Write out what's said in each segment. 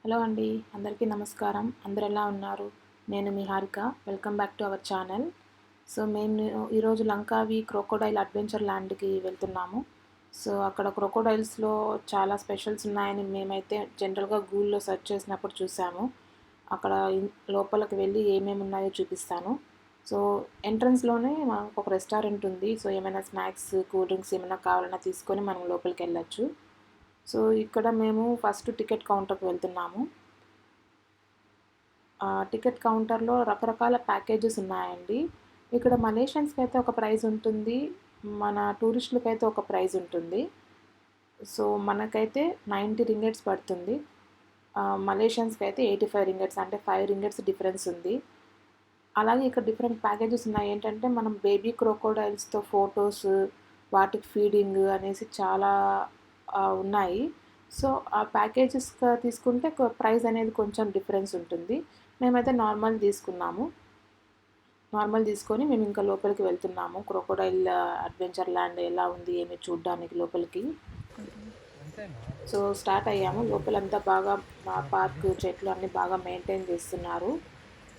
Hello అండి, అందరికీ నమస్కారం. అందరు ఎలా ఉన్నారు? నేను మీ Harika. Welcome back to our channel. So మేము ఈరోజు లంకావి క్రోకోడైల్ అడ్వెంచర్ ల్యాండ్కి వెళ్తున్నాము. సో అక్కడ క్రోకోడైల్స్లో చాలా స్పెషల్స్ ఉన్నాయని మేమైతే జనరల్గా గూగుల్లో సెర్చ్ చేసినప్పుడు చూసాము. అక్కడ లోపలికి వెళ్ళి ఏమేమి ఉన్నాయో చూపిస్తాను. సో ఎంట్రన్స్లోనే మనకు ఒక రెస్టారెంట్ ఉంది. సో ఏమైనా స్నాక్స్, కూల్ డ్రింక్స్ ఏమైనా కావాలన్నా తీసుకొని మనం లోపలికి వెళ్ళొచ్చు. సో ఇక్కడ మేము ఫస్ట్ టికెట్ కౌంటర్కి వెళ్తున్నాము. టికెట్ కౌంటర్లో రకరకాల ప్యాకేజెస్ ఉన్నాయండి. ఇక్కడ మలేషియన్స్కి అయితే ఒక ప్రైస్ ఉంటుంది, మన టూరిస్టులకి అయితే ఒక ప్రైస్ ఉంటుంది. సో మనకైతే 90 రింగెట్స్ పడుతుంది. మలేషియన్స్కి అయితే 85 రింగెట్స్, అంటే 5 రింగెట్స్ డిఫరెన్స్ ఉంది. అలాగే ఇక్కడ డిఫరెంట్ ప్యాకేజెస్ ఉన్నాయి. ఏంటంటే మనం బేబీ క్రోకోడైల్స్తో ఫొటోస్, వాటికి ఫీడింగ్ అనేసి చాలా ఉన్నాయి. సో ఆ ప్యాకేజెస్ తీసుకుంటే ప్రైస్ అనేది కొంచెం డిఫరెన్స్ ఉంటుంది. మేమైతే నార్మల్ తీసుకున్నాము. నార్మల్ తీసుకొని మేము ఇంకా లోపలికి వెళ్తున్నాము. క్రోకోడైల్ అడ్వెంచర్ ల్యాండ్ ఎలా ఉంది ఏమి చూడడానికి లోపలికి. సో స్టార్ట్ అయ్యాము. లోపలంతా బాగా పార్క్, చెట్లు అన్నీ బాగా మెయింటైన్ చేస్తున్నారు.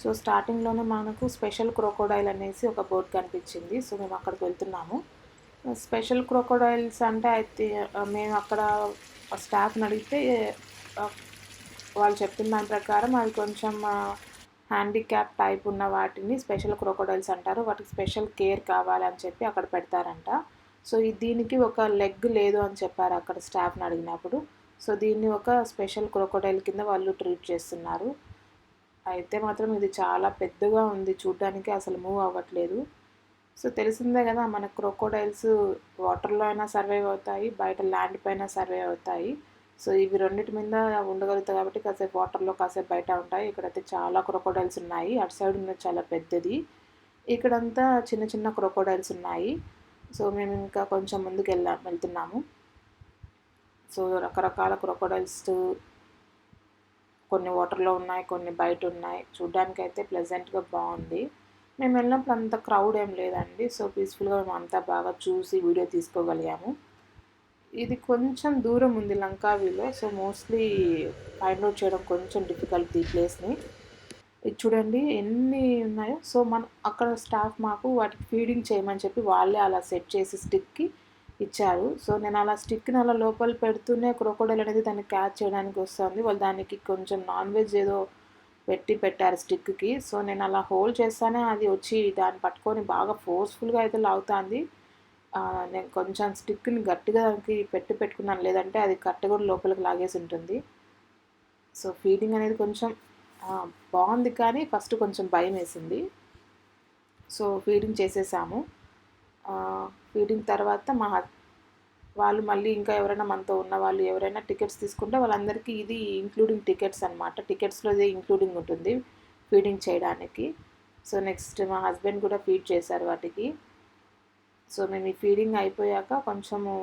సో స్టార్టింగ్లోనే మనకు స్పెషల్ క్రోకోడైల్ అనేసి ఒక బోర్డు కనిపించింది. సో మేము అక్కడికి వెళ్తున్నాము. స్పెషల్ క్రోకోడైల్స్ అంటే అయితే మేము అక్కడ స్టాఫ్ని అడిగితే వాళ్ళు చెప్పిన దాని ప్రకారం అది కొంచెం హ్యాండిక్యాప్ టైప్ ఉన్న వాటిని స్పెషల్ క్రోకోడైల్స్ అంటారు. వాటికి స్పెషల్ కేర్ కావాలని చెప్పి అక్కడ పెడతారంట. సో దీనికి ఒక లెగ్ లేదు అని చెప్పారు అక్కడ స్టాఫ్ని అడిగినప్పుడు. సో దీన్ని ఒక స్పెషల్ క్రోకోడైల్ కింద వాళ్ళు ట్రీట్ చేస్తున్నారు. అయితే మాత్రం ఇది చాలా పెద్దగా ఉంది, చూడడానికి అసలు మూవ్ అవ్వట్లేదు. సో తెలిసిందే కదా, మన క్రోకోడైల్స్ వాటర్లో అయినా సర్వైవ్ అవుతాయి, బయట ల్యాండ్ పైన సర్వైవ్ అవుతాయి. సో ఇవి రెండింటి మీద ఉండగలుగుతాయి కాబట్టి కాసేపు వాటర్లో, కాసేపు బయట ఉంటాయి. ఇక్కడైతే చాలా క్రోకోడైల్స్ ఉన్నాయి. అటు సైడ్ ఉన్నది చాలా పెద్దది, ఇక్కడంతా చిన్న చిన్న క్రోకోడైల్స్ ఉన్నాయి. సో మేము ఇంకా కొంచెం ముందుకు వెళ్తున్నాము. సో రకరకాల క్రోకోడైల్స్ కొన్ని వాటర్లో ఉన్నాయి, కొన్ని బయట ఉన్నాయి. చూడ్డానికి అయితే ప్లెజెంట్గా బాగుంది. మేము వెళ్ళినప్పుడు అంత క్రౌడ్ ఏం లేదండి. సో పీస్ఫుల్గా మేము అంతా బాగా చూసి వీడియో తీసుకోగలిగాము. ఇది కొంచెం దూరం ఉంది లంకావిలో. సో మోస్ట్లీ ఫైండ్ అవుట్ చేయడం కొంచెం డిఫికల్ట్ ఈ ప్లేస్ని. ఇది చూడండి ఎన్ని ఉన్నాయో. సో అక్కడ స్టాఫ్ మాకు వాటికి ఫీడింగ్ చేయమని చెప్పి వాళ్ళే అలా సెట్ చేసి స్టిక్కి ఇచ్చారు. సో నేను అలా స్టిక్ని అలా లోపల పెడుతూనే క్రోకోడైల్ అనేది దాన్ని క్యాచ్ చేయడానికి వస్తుంది. వాళ్ళు దానికి కొంచెం నాన్ వెజ్ ఏదో పెట్టారు స్టిక్కి. సో నేను అలా హోల్డ్ చేస్తానే అది వచ్చి దాన్ని పట్టుకొని బాగా ఫోర్స్ఫుల్గా అయితే లాగుతుంది. నేను కొంచెం స్టిక్ని గట్టిగా దానికి పెట్టుకున్నాను, లేదంటే అది కరెక్ట్గా కూడా లోపలికి లాగేసి ఉంటుంది. సో ఫీడింగ్ అనేది కొంచెం బాగుంది, కానీ ఫస్ట్ కొంచెం భయం వేసింది. సో ఫీడింగ్ చేసేసాము. ఫీడింగ్ తర్వాత వాళ్ళు మళ్ళీ ఇంకా ఎవరైనా మనతో ఉన్న వాళ్ళు ఎవరైనా టికెట్స్ తీసుకుంటే వాళ్ళందరికీ ఇది ఇంక్లూడింగ్ టికెట్స్ అనమాట. టికెట్స్లో ఇది ఇంక్లూడింగ్ ఉంటుంది ఫీడింగ్ చేయడానికి. సో నెక్స్ట్ మా హస్బెండ్ కూడా ఫీడ్ చేశారు వాటికి. సో మేము ఈ ఫీడింగ్ అయిపోయాక కొంచెము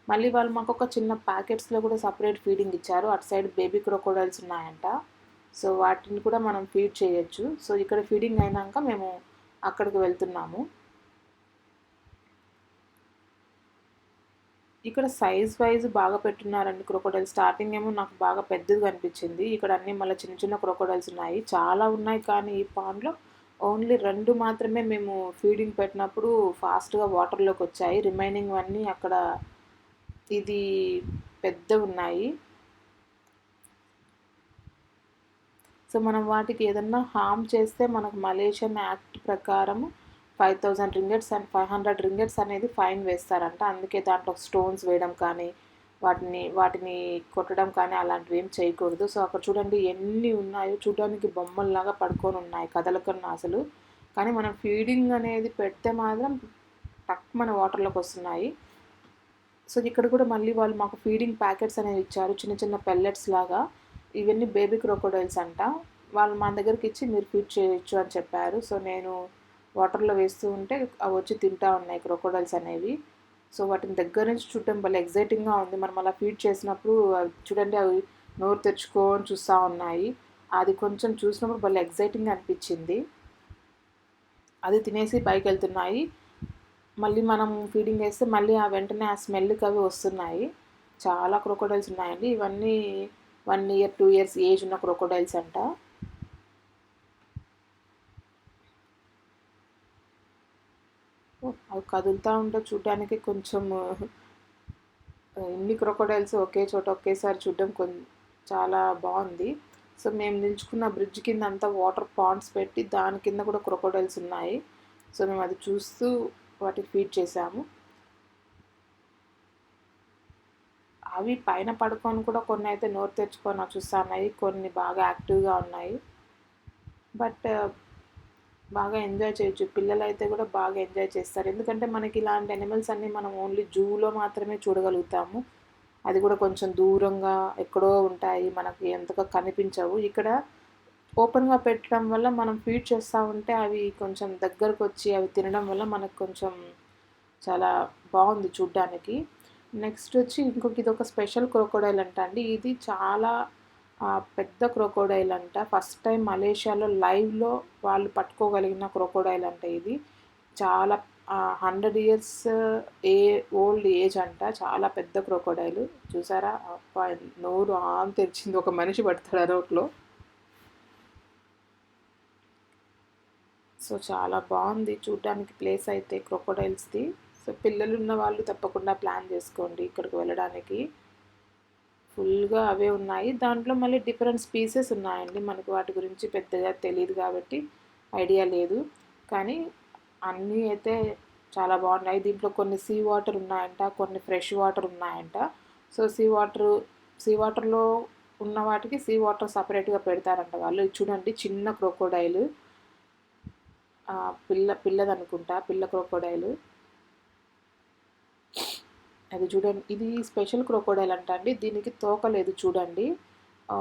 మళ్ళీ వాళ్ళు మాకు ఒక చిన్న ప్యాకెట్స్లో కూడా సపరేట్ ఫీడింగ్ ఇచ్చారు. అటు సైడ్ బేబీ క్రోకోడైల్స్ ఉన్నాయంట. సో వాటిని కూడా మనం ఫీడ్ చేయొచ్చు. సో ఇక్కడ ఫీడింగ్ అయినాక మేము అక్కడికి వెళ్తున్నాము. ఇక్కడ సైజ్ వైజ్ బాగా పెట్టున్నారండి క్రోకోడైల్. స్టార్టింగ్ ఏమో నాకు బాగా పెద్దది కనిపించింది. ఇక్కడ అన్నీ మళ్ళీ చిన్న చిన్న క్రోకోడైల్స్ ఉన్నాయి, చాలా ఉన్నాయి. కానీ ఈ పాండ్లో ఓన్లీ 2 మాత్రమే మేము ఫీడింగ్ పెట్టినప్పుడు ఫాస్ట్గా వాటర్లోకి వచ్చాయి. రిమైనింగ్ అన్నీ అక్కడ ఇది పెద్దవి ఉన్నాయి. సో మనం వాటికి ఏదన్నా హార్మ్ చేస్తే మనకు మలేషియన్ యాక్ట్ ప్రకారం 5000 రింగెట్స్ అండ్ 500 రింగెట్స్ అనేది ఫైన్ వేస్తారంట. అందుకే దాంట్లో స్టోన్స్ వేయడం కానీ, వాటిని కొట్టడం కానీ అలాంటివి ఏం చేయకూడదు. సో అక్కడ చూడండి ఎన్ని ఉన్నాయో, చూడడానికి బొమ్మల్లాగా పడుకొని ఉన్నాయి, కదలకన్నా అసలు. కానీ మనం ఫీడింగ్ అనేది పెడితే మాత్రం మన వాటర్లోకి వస్తున్నాయి. సో ఇక్కడ కూడా మళ్ళీ వాళ్ళు మాకు ఫీడింగ్ ప్యాకెట్స్ అనేవి ఇచ్చారు, చిన్న చిన్న పెల్లెట్స్ లాగా. ఇవన్నీ బేబీ క్రోకోడైల్స్ అంట. వాళ్ళు మా దగ్గరికి ఇచ్చి మీరు ఫీడ్ చేయొచ్చు అని చెప్పారు. సో నేను వాటర్లో వేస్తూ ఉంటే అవి వచ్చి తింటూ ఉన్నాయి క్రోకోడైల్స్ అనేవి. సో వాటిని దగ్గర నుంచి చూడటం భలే ఎగ్జైటింగ్గా ఉంది. మనం అలా ఫీడ్ చేసినప్పుడు చూడండి అవి నోరు తెరుచుకొని చూస్తూ ఉన్నాయి. అది కొంచెం చూసినప్పుడు భలే ఎగ్జైటింగ్గా అనిపించింది. అది తినేసి పైకి వెళ్తున్నాయి. మళ్ళీ మనం ఫీడింగ్ వేస్తే మళ్ళీ వెంటనే ఆ స్మెల్కి అవి వస్తున్నాయి. చాలా క్రోకోడైల్స్ ఉన్నాయండి. ఇవన్నీ 1 year 2 years ఏజ్ ఉన్న క్రొకోడైల్స్ అంట. అవి కదులుతూ ఉంటే చూడడానికి కొంచెం ఇన్ని క్రొకోడైల్స్ ఒకే చోట ఒకేసారి చూడడం చాలా బాగుంది. సో మేము నిల్చుకున్న బ్రిడ్జ్ కింద అంతా వాటర్ పాండ్స్ పెట్టి దాని కింద కూడా క్రొకోడైల్స్ ఉన్నాయి. సో మేము అది చూస్తూ వాటికి ఫీడ్ చేసాము. అవి పైన పడుకొని కూడా కొన్ని అయితే నోరు తెరుచుకొని చూస్తున్నాయి, కొన్ని బాగా యాక్టివ్గా ఉన్నాయి. బట్ బాగా ఎంజాయ్ చేయొచ్చు, పిల్లలు అయితే కూడా బాగా ఎంజాయ్ చేస్తారు. ఎందుకంటే మనకి ఇలాంటి అనిమల్స్ అన్నీ మనం ఓన్లీ జూలో మాత్రమే చూడగలుగుతాము. అది కూడా కొంచెం దూరంగా ఎక్కడో ఉంటాయి, మనకి ఎంతగా కనిపించవు. ఇక్కడ ఓపెన్గా పెట్టడం వల్ల మనం ఫీడ్ చేస్తూ ఉంటే అవి కొంచెం దగ్గరకు వచ్చి అవి తినడం వల్ల మనకు కొంచెం చాలా బాగుంది చూడ్డానికి. నెక్స్ట్ వచ్చి ఇది ఒక స్పెషల్ క్రొకోడైల్ అంట అండి. ఇది చాలా పెద్ద క్రొకోడైల్ అంట. ఫస్ట్ టైం మలేషియాలో లైవ్లో వాళ్ళు పట్టుకోగలిగిన క్రొకోడైల్ అంట. ఇది చాలా 100 years ఓల్డ్ ఏజ్ అంట. చాలా పెద్ద క్రొకోడైల్. చూసారా, నోరు ఆన్ తెరిచింది, ఒక మనిషి పడతాడు ఆ నోట్లో. సో చాలా బాగుంది చూడడానికి ప్లేస్ అయితే క్రొకోడైల్స్ది. సో పిల్లలు ఉన్న వాళ్ళు తప్పకుండా ప్లాన్ చేసుకోండి ఇక్కడికి వెళ్ళడానికి. ఫుల్గా అవే ఉన్నాయి. దాంట్లో మళ్ళీ డిఫరెంట్ స్పీసెస్ ఉన్నాయండి. మనకు వాటి గురించి పెద్దగా తెలియదు కాబట్టి ఐడియా లేదు, కానీ అన్నీ అయితే చాలా బాగున్నాయి. దీంట్లో కొన్ని సీ వాటర్ ఉన్నాయంట, కొన్ని ఫ్రెష్ వాటర్ ఉన్నాయంట. సో సీ వాటర్లో ఉన్న వాటికి సీ వాటర్ సపరేట్గా పెడతారంట వాళ్ళు. చూడండి, చిన్న క్రొకోడైల్, పిల్లదనుకుంటా, పిల్ల క్రొకోడైల్ అది. చూడండి, ఇది స్పెషల్ క్రొకోడైల్ అంట అండి. దీనికి తోక లేదు చూడండి,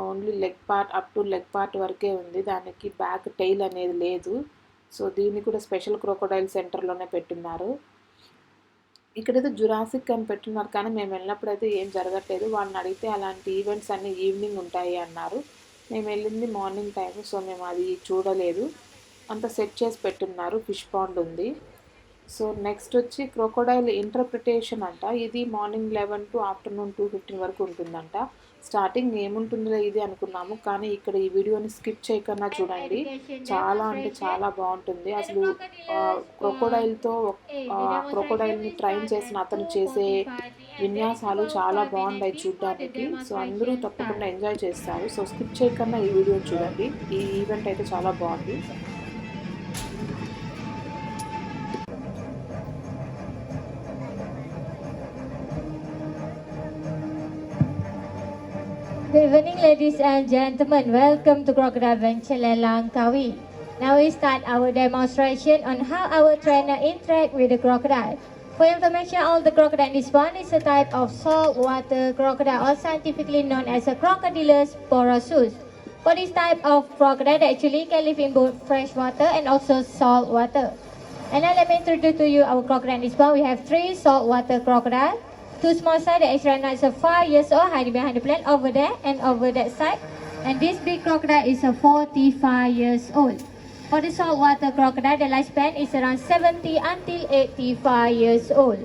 only leg part, up to leg part వరకే ఉంది, దానికి బ్యాక్ టైల్ అనేది లేదు. సో దీన్ని కూడా స్పెషల్ క్రొకోడైల్ సెంటర్లోనే పెట్టున్నారు. ఇక్కడైతే జురాసిక్ అని పెట్టున్నారు, కానీ మేము వెళ్ళినప్పుడు అయితే ఏం జరగట్లేదు. వాళ్ళని అడిగితే అలాంటి ఈవెంట్స్ అన్నీ ఈవినింగ్ ఉంటాయి అన్నారు. మేము వెళ్ళింది మార్నింగ్ టైం, సో మేము అది చూడలేదు. అంతా సెట్ చేసి పెట్టున్నారు. ఫిష్ పాండ్ ఉంది. సో నెక్స్ట్ వచ్చి క్రొకోడైల్ ఇంటర్ప్రిటేషన్ అంట. ఇది మార్నింగ్ 11 to afternoon 2:15 వరకు ఉంటుందంట. స్టార్టింగ్ ఏముంటుందో ఇది అనుకున్నాము, కానీ ఇక్కడ ఈ వీడియోని స్కిప్ చేయకుండా చూడండి, చాలా అంటే చాలా బాగుంటుంది. అసలు క్రొకోడైల్తో క్రొకోడైల్ని ట్రైన్ చేసిన అతను చేసే విన్యాసాలు చాలా బాగున్నాయి చూడడానికి. సో అందరూ తప్పకుండా ఎంజాయ్ చేస్తారు. సో స్కిప్ చేయకుండా ఈ వీడియోని చూడండి. ఈ ఈవెంట్ అయితే చాలా బాగుంది. Good evening, ladies and gentlemen. Welcome to Crocodile AdventureLand Langkawi. Now we start our demonstration on how our trainer interact with the crocodile. For information, all the crocodile in this one is a type of saltwater crocodile, or scientifically known as a Crocodilian Spectacle. For this type of crocodile, they actually can live in both fresh water and also salt water. And now let me introduce to you our crocodile in this one. We have 3 saltwater crocodile. 2 small side, the AdventureLand is 5 years old, hiding behind the plant over there and over that side. And this big crocodile is 45 years old. For the saltwater crocodile, the lifespan is around 70 until 85 years old.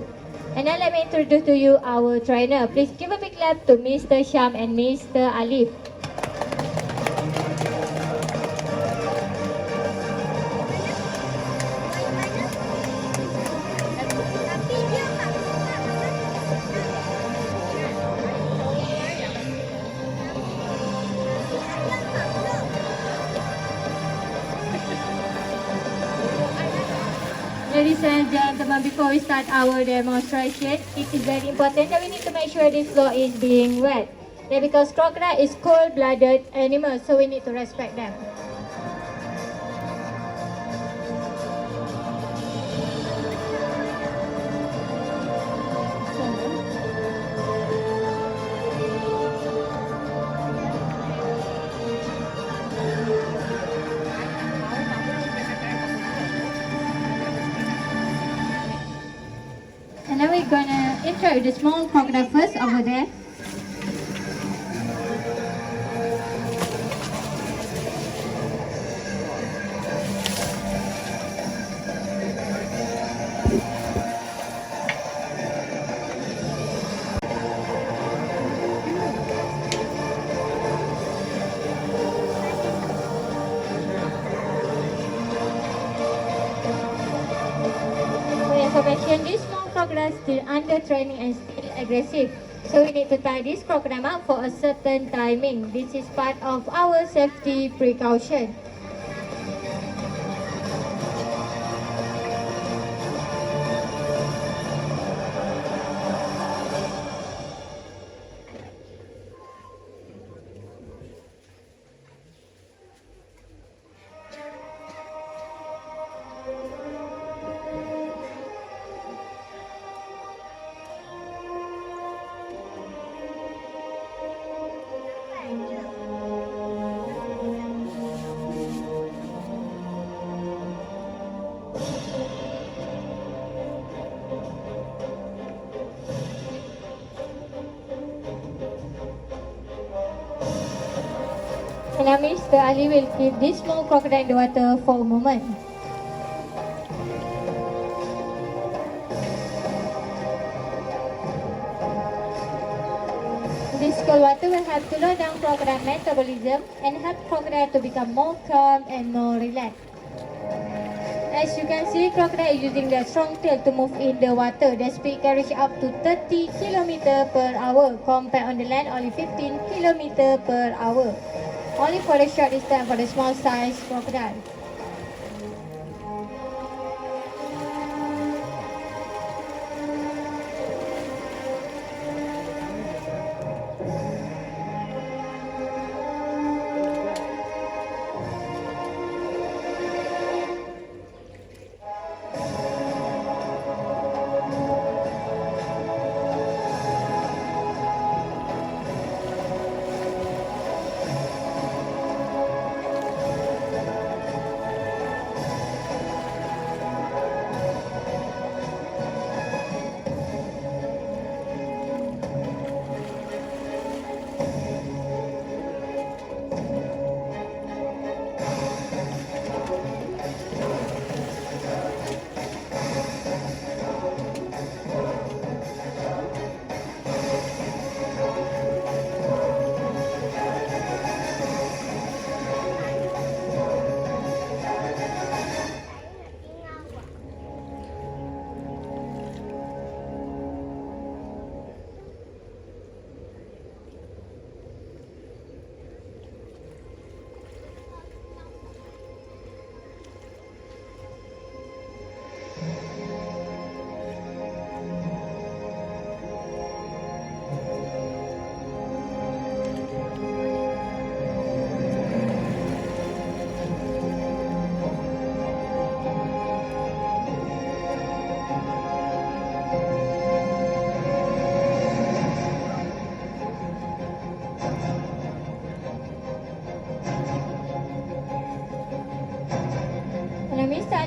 And now let me introduce to you our trainer. Please give a big clap to Mr. Sham and Mr. Alif. Ladies and gentlemen, before we start our demonstration, it is very important that we need to make sure this floor is being wet. Yeah, because crocodile is cold-blooded animals, so we need to respect them. And then we're gonna interact with the small crocodile first over there. mention, these small crocodiles still under training and still aggressive. So we need to tie this crocodile up for a certain timing. This is part of our safety precaution. And amidst, Ali will keep this small crocodile in the water for a moment. This cold water will help to slow down crocodile metabolism and help crocodile to become more calm and more relaxed. As you can see, crocodile is using their strong tail to move in the water. Their speed can reach up to 30 km per hour, compared on the land only 15 km per hour. Only for the short distance for the small size crocodile.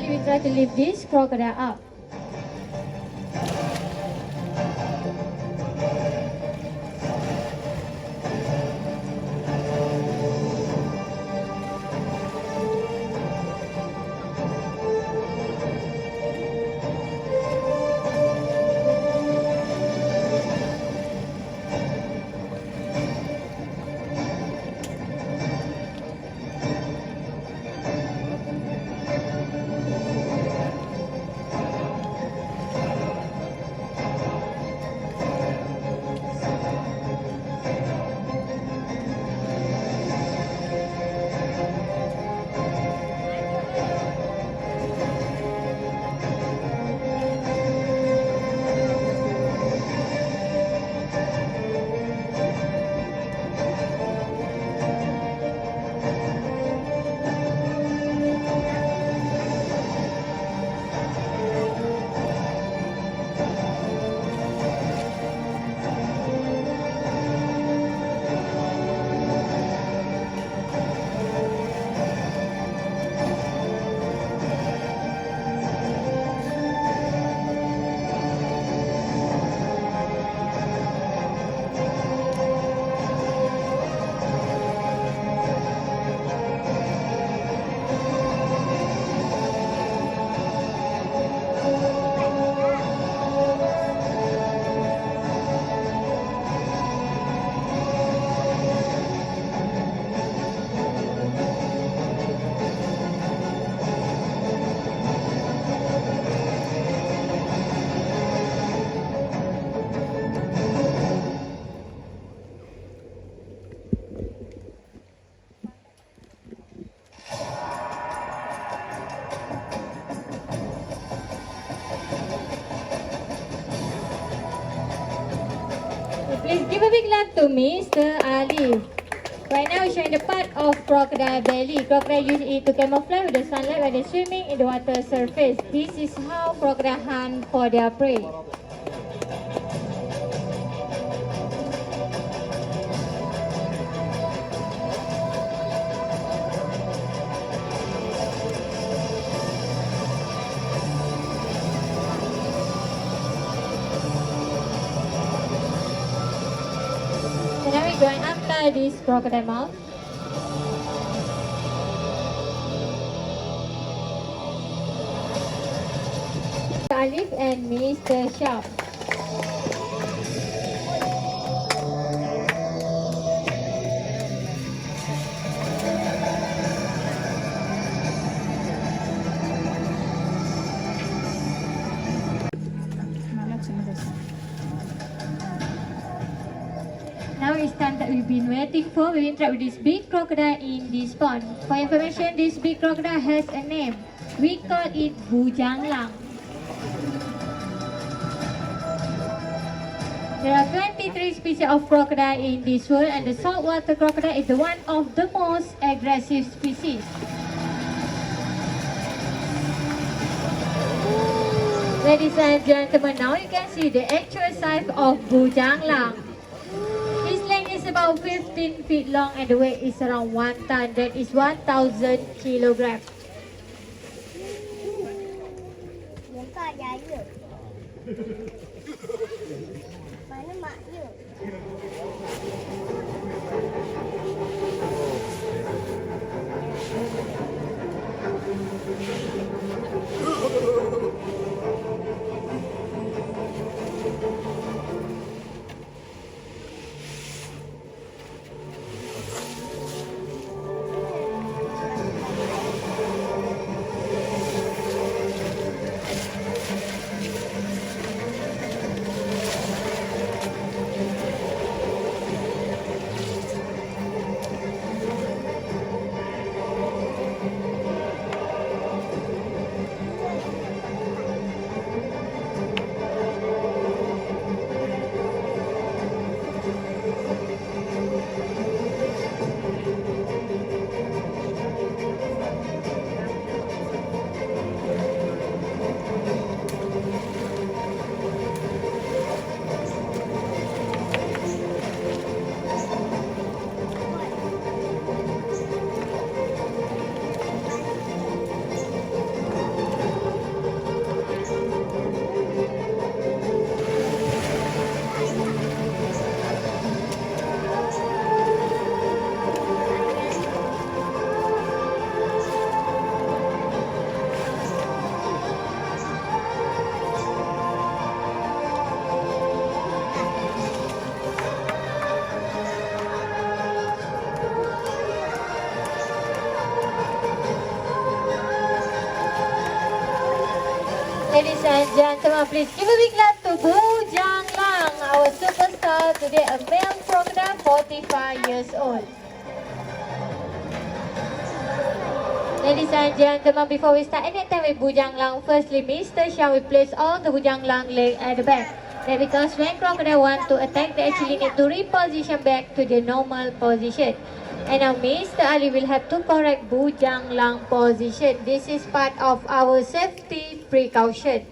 We try to lift this crocodile up. a big clap to Mr. Ali. Right now, we're showing the part of crocodile belly. Crocodile use it to camouflage with the sunlight when they're swimming in the water surface. This is how crocodile hunt for their prey. So now we're going after this crocodile mouth. Alif and Mr. Sharp. Now it's time that we've been waiting for. We interact with this big crocodile in this pond. For information, this big crocodile has a name. We call it Bujanglang. There are 23 species of crocodile in this world, and the saltwater crocodile is the one of the most aggressive species. Ladies and gentlemen, now you can see the actual size of Bujanglang. His length is about 15 feet long and the weight is around 1 ton. That is 1,000 kilograms. Mana mak you? Ladies and gentlemen, please give a big clap to Bujanglang, our superstar today, a male crocodile, 45 years old. Ladies and gentlemen, before we start any time with Bujanglang, firstly, Mr. Shah will place all the Bujanglang leg at the back. That because when crocodile want to attack, they actually need to reposition back to the normal position. And now Mr. Ali will have to correct Bujanglang position. This is part of our safety precaution.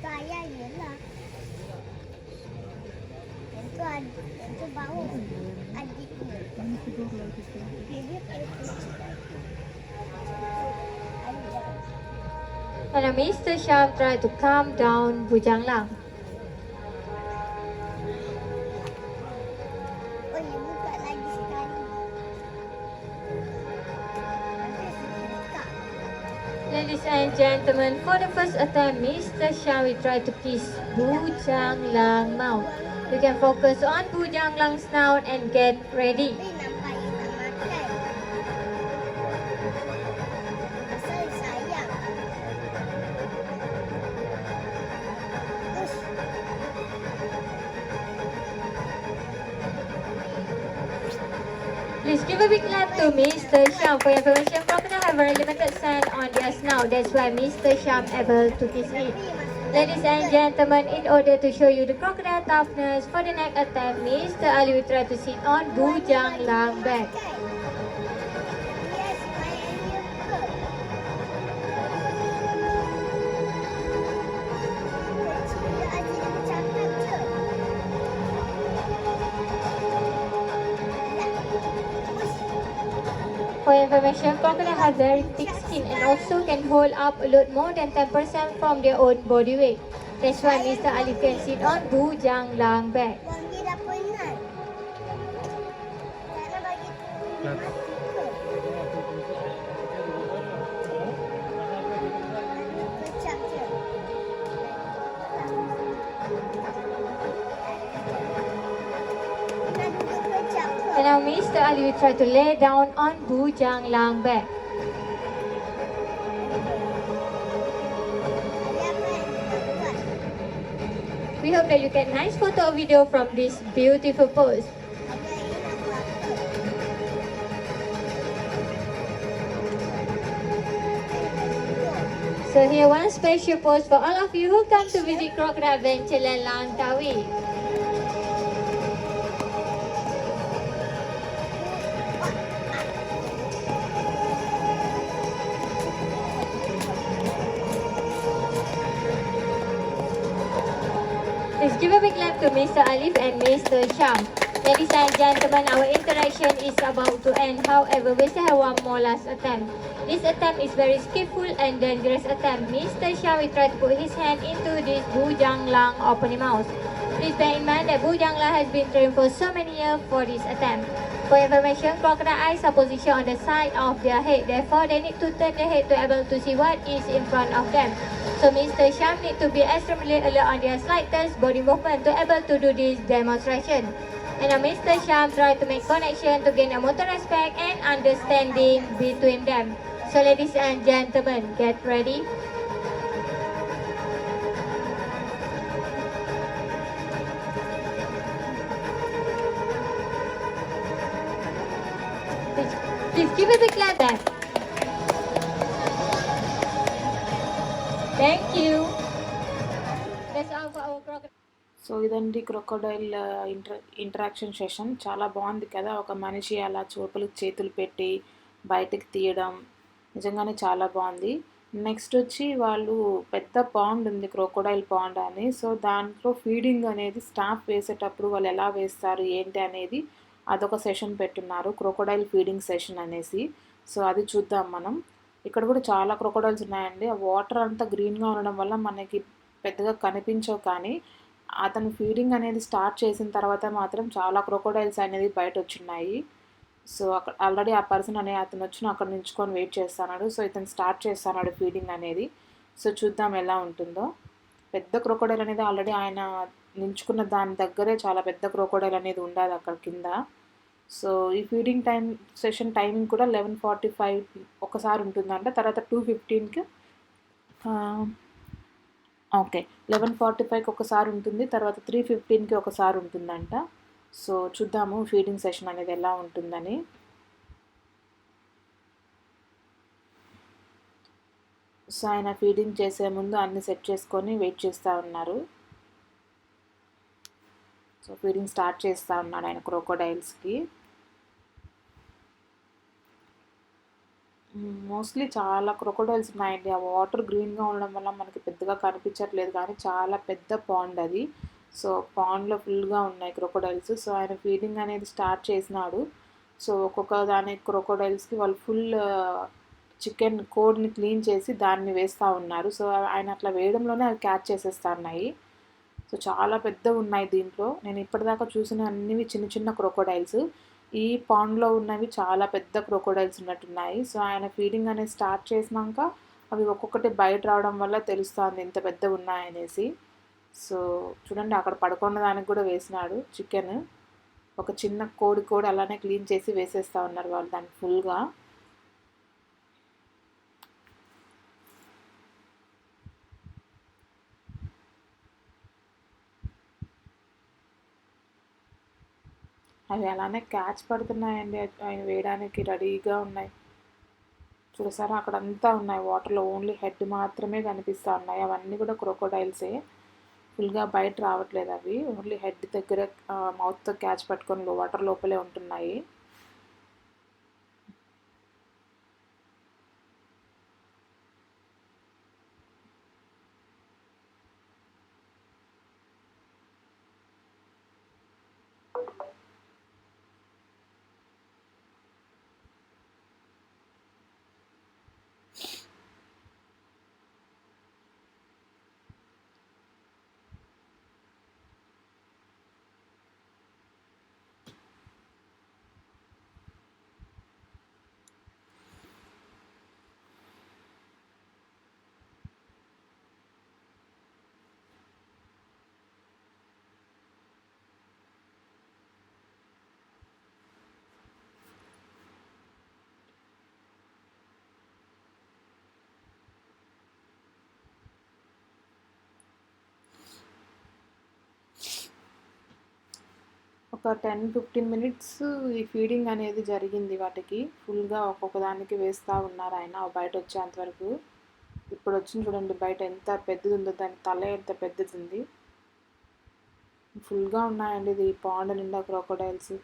Kaya yun lah. Itu bau adiknya. And now Mr. Shah try to calm down Bujanglang. Oh ya, buka lagi sekali. Ladies and gentlemen, for the first attempt, Mr. Shah will try to kiss Bujanglang mouth. You can focus on Bujanglang's snout and get ready. Tapi nampak you tak makan. Asal sayang. Ush. Give a big clap to Mr. Sham. For your information, crocodile have very limited sand on their snout. That's why Mr. Sham able to kiss it. Ladies and gentlemen, in order to show you the crocodile toughness, for the next attempt, Mr. Ali will try to sit on Bujang Lang back. Yes, main dia ke. Kecil aja dia cakap je. For your information, crocodiles have very thick skin and also can hold up a lot more than 10% from their own body weight. That's why Mr. Ali can sit on Bujang Lang back. Bang dia dah penat. Tak nak bagi tu mati ke? Kecap je. Nak juga kecap ke? And now Mr. Ali will try to lay down on Bujang Lang back. Ada apa yang nak buat? We hope that you get nice photo or video from this beautiful pose. Apa yang nak buat ke? So here one special pose for all of you who come to visit Crocodile AdventureLand Langkawi. Please give a big clap to Mr. Alif and Mr. Sham. Ladies and gentlemen, our interaction is about to end. However, we still have one more last attempt. This attempt is very skillful and dangerous attempt. Mr. Sham will try to put his hand into this Bujang Lang opening mouth. Please bear in mind that Bujang Lang has been trained for so many years for this attempt. For information, crocodile eyes are positioned on the side of their head. Therefore, they need to turn their head to able to see what is in front of them. So Mr. Sham need to be extremely alert on their slightest body movement to able to do this demonstration. And now Mr. Sham try to make connection to gain a mutual respect and understanding between them. So ladies and gentlemen, get ready. Please give a big clap back. Thank you. That's all for our crocodile. So ఇదండి crocodile interaction session. చాలా బాగుంది కదా, ఒక మనిషి అలా చూపులకు చేతులు పెట్టి బయటకు తీయడం నిజంగానే చాలా బాగుంది. నెక్స్ట్ వచ్చి వాళ్ళు పెద్ద పాండ్ ఉంది, క్రొకోడైల్ పాండ్ అని. సో దాంట్లో ఫీడింగ్ అనేది స్టాఫ్ వేసేటప్పుడు వాళ్ళు ఎలా వేస్తారు ఏంటి అనేది అదొక సెషన్ పెట్టున్నారు, క్రొకోడైల్ ఫీడింగ్ సెషన్ అనేసి. సో అది చూద్దాం మనం. ఇక్కడ కూడా చాలా క్రొకోడైల్స్ ఉన్నాయండి. ఆ వాటర్ అంతా గ్రీన్గా ఉండడం వల్ల మనకి పెద్దగా కనిపించవు, కానీ అతను ఫీడింగ్ అనేది స్టార్ట్ చేసిన తర్వాత మాత్రం చాలా క్రొకోడైల్స్ అనేది బయట వచ్చున్నాయి. సో అక్కడ ఆల్రెడీ ఆ పర్సన్ అనే అతను వచ్చి అక్కడ నించుకొని వెయిట్ చేస్తున్నాడు. సో ఇతను స్టార్ట్ చేస్తున్నాడు ఫీడింగ్ అనేది. సో చూద్దాం ఎలా ఉంటుందో. పెద్ద క్రొకోడైల్ అనేది ఆల్రెడీ ఆయన నించుకున్న దాని దగ్గరే చాలా పెద్ద క్రొకోడైల్ అనేది ఉండదు అక్కడ కింద. సో ఈ ఫీడింగ్ సెషన్ టైమింగ్ కూడా 11:45 ఒకసారి ఉంటుందంట, తర్వాత 2:15కి ఓకే 11:45కి ఒకసారి ఉంటుంది, తర్వాత 3:15కి ఒకసారి ఉంటుందంట. సో చూద్దాము ఫీడింగ్ సెషన్ అనేది ఎలా ఉంటుందని. సో ఆయన ఫీడింగ్ చేసే ముందు అన్ని సెట్ చేసుకొని వెయిట్ చేస్తూ ఉన్నారు. సో ఫీడింగ్ స్టార్ట్ చేస్తూ ఉన్నాడు ఆయన క్రొకోడైల్స్కి. మోస్ట్లీ చాలా క్రొకోడైల్స్ ఉన్నాయండి. ఆ వాటర్ గ్రీన్గా ఉండడం వల్ల మనకి పెద్దగా కనిపించట్లేదు, కానీ చాలా పెద్ద పాండ్ అది. సో పాండ్లో ఫుల్గా ఉన్నాయి క్రొకోడైల్స్. సో ఆయన ఫీడింగ్ అనేది స్టార్ట్ చేసినాడు. సో ఒక్కొక్క దాని క్రొకోడైల్స్కి వాళ్ళు ఫుల్ చికెన్ కోడ్ని క్లీన్ చేసి దాన్ని వేస్తూ ఉన్నారు. సో ఆయన అట్లా వేయడంలోనే అవి క్యాచ్ చేసేస్తూ ఉన్నాయి. సో చాలా పెద్దగా ఉన్నాయి దీంట్లో. నేను ఇప్పటిదాకా చూసిన అన్నివి చిన్న చిన్న క్రొకోడైల్స్. ఈ పాండ్లో ఉన్నవి చాలా పెద్ద క్రొకోడైల్స్ ఉన్నట్టున్నాయి. సో ఆయన ఫీడింగ్ అనేది స్టార్ట్ చేసినాక అవి ఒక్కొక్కటి బయట రావడం వల్ల తెలుస్తుంది ఎంత పెద్దగా ఉన్నాయనేసి. సో చూడండి, అక్కడ పడుకున్న దానికి కూడా వేసినాడు చికెన్. ఒక చిన్న కోడి అలానే క్లీన్ చేసి వేసేస్తూ ఉన్నారు వాళ్ళు దాన్ని ఫుల్గా. అవి అలానే క్యాచ్ పడుతున్నాయండి, అవి వేయడానికి రెడీగా ఉన్నాయి. చూసారా అక్కడంతా ఉన్నాయి వాటర్లో, ఓన్లీ హెడ్ మాత్రమే కనిపిస్తూ ఉన్నాయి. అవన్నీ కూడా క్రొకోడైల్సే, ఫుల్గా బయట రావట్లేదు అవి, ఓన్లీ హెడ్ దగ్గర మౌత్తో క్యాచ్ పట్టుకొని వాటర్ లోపలే ఉంటున్నాయి. ఒక 10-15 మినిట్స్ ఈ ఫీడింగ్ అనేది జరిగింది వాటికి. ఫుల్గా ఒక్కొక్క దానికి వేస్తూ ఉన్నారు ఆయన బయట వచ్చేంత వరకు. ఇప్పుడు వచ్చింది చూడండి బయట, ఎంత పెద్దది ఉందో, దాని తల ఎంత పెద్దది ఉంది. ఫుల్గా ఉన్నాయండి ఇది పాండ్ నిండా క్రోకోడైల్స్.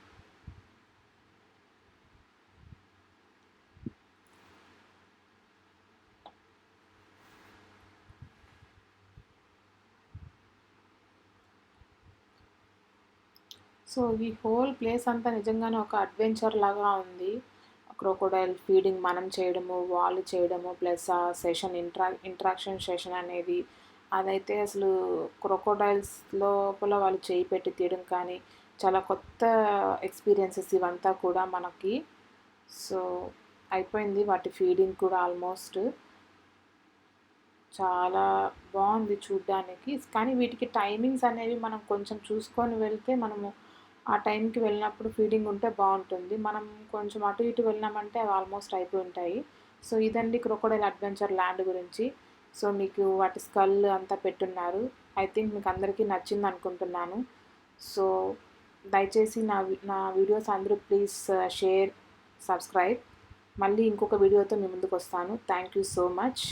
సో ఈ హోల్ ప్లేస్ అంతా నిజంగానే ఒక అడ్వెంచర్ లాగా ఉంది. క్రోకోడైల్ ఫీడింగ్ మనం చేయడము, వాళ్ళు చేయడము, ప్లస్ ఆ సెషన్ ఇంట్రాక్షన్ సెషన్ అనేది, అదైతే అసలు క్రొకోడైల్స్ లోపల వాళ్ళు చేయి పెట్టి తీయడం కానీ, చాలా కొత్త ఎక్స్పీరియన్సెస్ ఇవంతా కూడా మనకి. సో అయిపోయింది వాటి ఫీడింగ్ కూడా ఆల్మోస్ట్. చాలా బాగుంది చూడ్డానికి, కానీ వీటికి టైమింగ్స్ అనేవి మనం కొంచెం చూసుకొని వెళ్తే, మనము ఆ టైంకి వెళ్ళినప్పుడు ఫీడింగ్ ఉంటే బాగుంటుంది. మనం కొంచెం అటు ఇటు వెళ్ళినామంటే అవి ఆల్మోస్ట్ అయిపోయి ఉంటాయి. సో ఇదండి క్రొకోడైల్ అడ్వెంచర్ ల్యాండ్ గురించి. సో మీకు వాటి స్కల్ అంతా పెట్టున్నారు. ఐ థింక్ మీకు అందరికీ నచ్చింది అనుకుంటున్నాను. సో దయచేసి నా వీడియోస్ అందరూ ప్లీజ్ షేర్, సబ్స్క్రైబ్. మళ్ళీ ఇంకొక వీడియోతో మీ ముందుకు వస్తాను. Thank you so much.